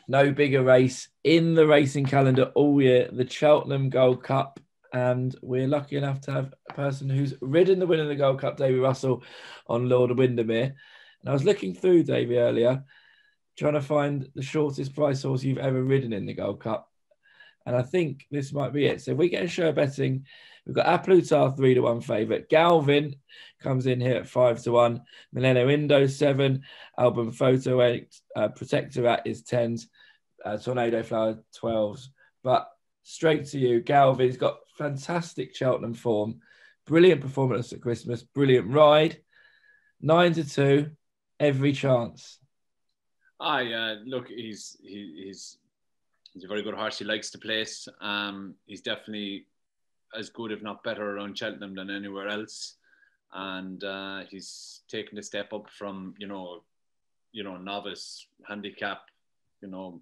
no bigger race in the racing calendar all year, the Cheltenham Gold Cup. And we're lucky enough to have a person who's ridden the winner of the Gold Cup, Davy Russell, on Lord of Windermere. And I was looking through, Davy, earlier, trying to find the shortest price horse you've ever ridden in the Gold Cup. And I think this might be it. So if we get a show betting, we've got Ante-Post 3-1 favourite. Galvin comes in here at 5-1. Minella Indo 7. Boum Photo 8. Protectorat is 10s. Tornado Flower 12s. But straight to you, Galvin's got fantastic Cheltenham form. Brilliant performance at Christmas. Brilliant ride. 9-2. Every chance. Look, he's a very good horse. He likes the place. He's definitely as good, if not better, around Cheltenham than anywhere else. And he's taken a step up from, novice, handicap, 4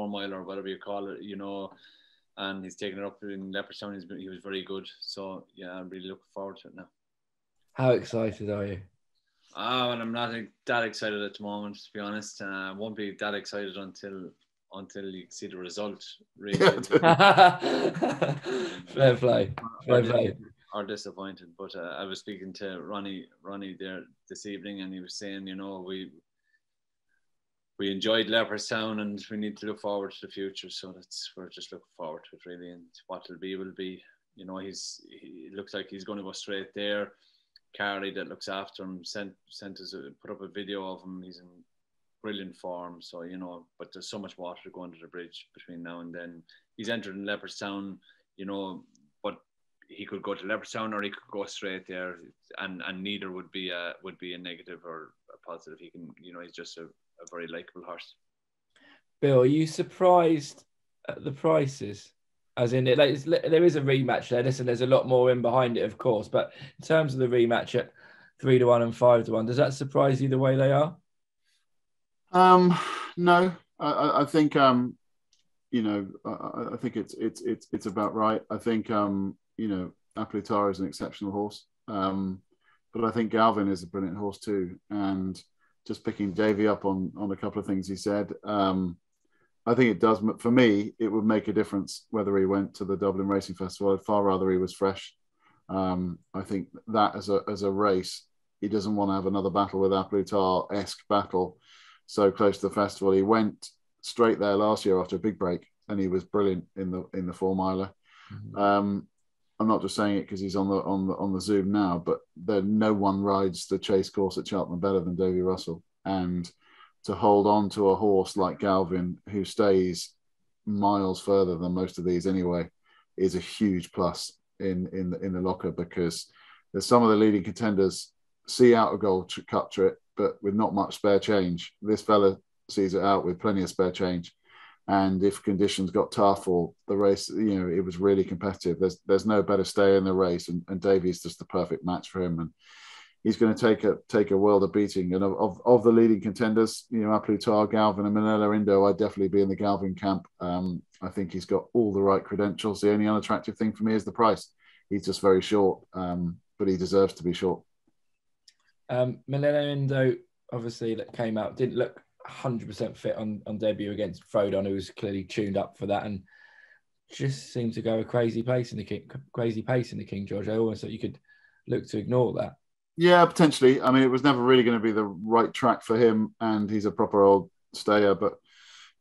mile or whatever you call it, and he's taken it up in Leopardstown. He was very good. So, yeah, I'm really looking forward to it now. How excited are you? And I'm not that excited at the moment, to be honest. I won't be that excited until you see the result, really. Fair play. Or disappointed. But I was speaking to Ronnie there this evening, and he was saying, we enjoyed Leopardstown and we need to look forward to the future. So we're just looking forward to it, really, and what it'll be will be. He looks like he's going to go straight there. Carly, that looks after him, put up a video of him. He's in brilliant form. So, but there's so much water to go under the bridge between now and then. He's entered in Leopardstown, but he could go to Leopardstown or he could go straight there, and neither would be a negative or a positive. He can, he's just a very likeable horse. Bill, are you surprised at the prices? As in, there is a rematch there. Listen, there's a lot more in behind it, of course. But in terms of the rematch at 3-1 and 5-1, does that surprise you the way they are? No, I think I think it's about right. I think Ante-Post is an exceptional horse, but I think Galvin is a brilliant horse too. And just picking Davy up on a couple of things he said. I think it does. For me, it would make a difference whether he went to the Dublin Racing Festival. I'd far rather he was fresh. I think that as a race, he doesn't want to have another battle with Ante-Post-esque battle so close to the festival. He went straight there last year after a big break, and he was brilliant in the 4 miler. Mm-hmm. I'm not just saying it because he's on the Zoom now, but no one rides the chase course at Cheltenham better than Davy Russell. And to hold on to a horse like Galvin, who stays miles further than most of these anyway, is a huge plus in the locker, because there's some of the leading contenders see out a Gold Cup trip, but with not much spare change. This fella sees it out with plenty of spare change. And if conditions got tough or the race, it was really competitive, there's no better stay in the race. And Davy's just the perfect match for him. And he's going to take a world of beating. And of the leading contenders, Ante-Post, Galvin and Minella Indo, I'd definitely be in the Galvin camp. I think he's got all the right credentials. The only unattractive thing for me is the price. He's just very short, but he deserves to be short. Minella Indo, obviously, that came out, didn't look 100% fit on debut against Frodon, who was clearly tuned up for that, and just seemed to go a crazy pace in the King George. I almost thought you could look to ignore that. Yeah, potentially. I mean, it was never really going to be the right track for him, and he's a proper old stayer, but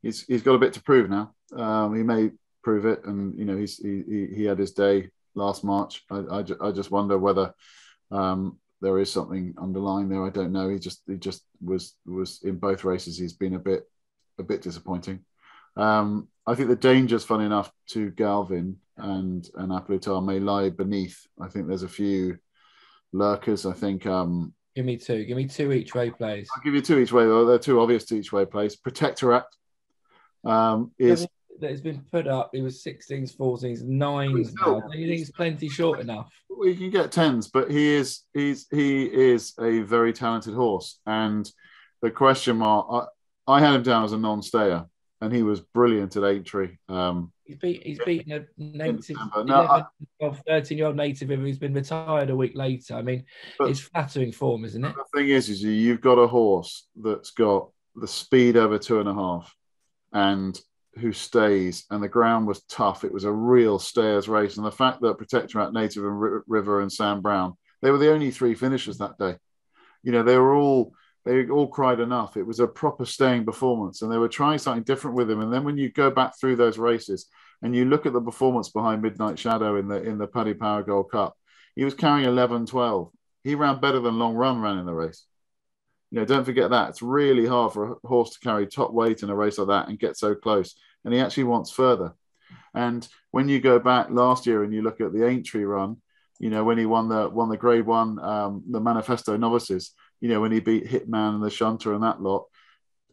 he's got a bit to prove now. He may prove it, and he had his day last March. I just wonder whether there is something underlying there. I don't know. He just was in both races. He's been a bit disappointing. I think the dangers, funny enough, to Galvin and Ante-Post may lie beneath. I think there's a few lurkers. I think. Give me two each way plays. I'll give you two each way, though. They're two obvious to each way plays. Protectorat is. That has been put up. He was 16s, 14s, 9s now. Do you think it's plenty short enough? Well, you can get 10s, but he is a very talented horse. And the question mark, I had him down as a non-stayer, and he was brilliant at Aintree. He's beaten a native, 11, 12, 13-year-old native who's been retired a week later. I mean, it's flattering form, isn't it? The thing is you've got a horse that's got the speed over 2.5, and who stays, and the ground was tough. It was a real stayers race. And the fact that Protectorat, Native and River and Sam Brown, they were the only 3 finishers that day. You know, they all cried enough. It was a proper staying performance, and they were trying something different with him. And then when you go back through those races and you look at the performance behind Midnight Shadow in the Paddy Power Gold Cup, he was carrying 11-12. He ran better than Long Run ran in the race. You know, don't forget that. It's really hard for a horse to carry top weight in a race like that and get so close. And he actually wants further. And when you go back last year and you look at the Aintree run, you know, when he won the Grade 1, the Manifesto Novices, you know, when he beat Hitman and the Shunter and that lot,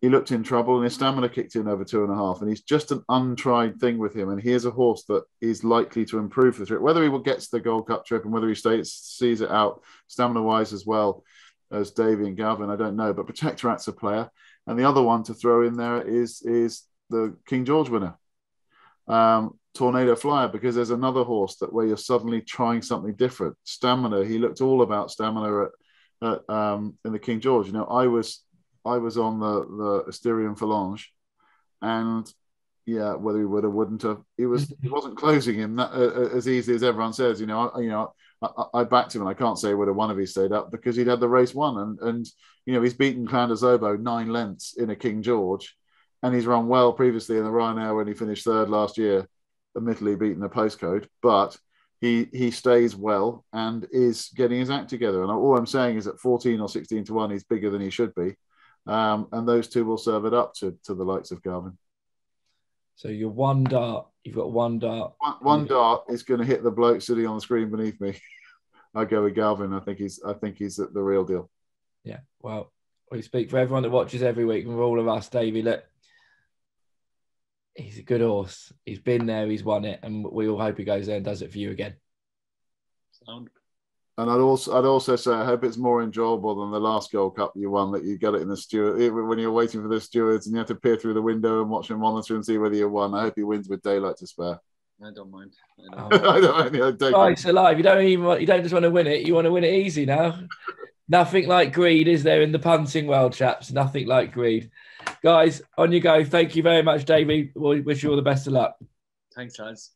he looked in trouble and his stamina kicked in over 2.5. And he's just an untried thing with him. And he is a horse that is likely to improve the trip. Whether he will get to the Gold Cup trip and whether he sees it out stamina-wise as well as Davy and Galvin, I don't know. But Protectorat's a player. And the other one to throw in there is the King George winner, Tornado Flyer, because there's another horse that where you're suddenly trying something different. Stamina, he looked all about stamina in the King George. You know, I was on the Asterion Phalange, and yeah, whether he would have, wouldn't have, he wasn't closing him as easy as everyone says. I backed him, and I can't say would have won if he stayed up because he'd had the race won, and you know, he's beaten Clan Zobo 9 lengths in a King George, and he's run well previously in the Ryanair when he finished 3rd last year, admittedly beaten the postcode, but he stays well and is getting his act together. And all I'm saying is at 14 or 16 to 1, he's bigger than he should be. And those two will serve it up to the likes of Galvin. So you've got one dart. One dart is going to hit the bloke sitting on the screen beneath me. I go with Galvin. I think he's the real deal. Yeah. Well, we speak for everyone that watches every week, and for all of us, Davey. Look, he's a good horse. He's been there. He's won it, and we all hope he goes there and does it for you again. Sound. And I'd also say I hope it's more enjoyable than the last Gold Cup you won, that you got it in the steward when you're waiting for the stewards and you have to peer through the window and watch him monitor and see whether you won. I hope he wins with daylight to spare. I don't mind. I don't mind. Right, so live. You don't just want to win it. You want to win it easy now. Nothing like greed, is there, in the punting world, chaps? Nothing like greed. Guys, on you go. Thank you very much, Davey. We wish you all the best of luck. Thanks, lads.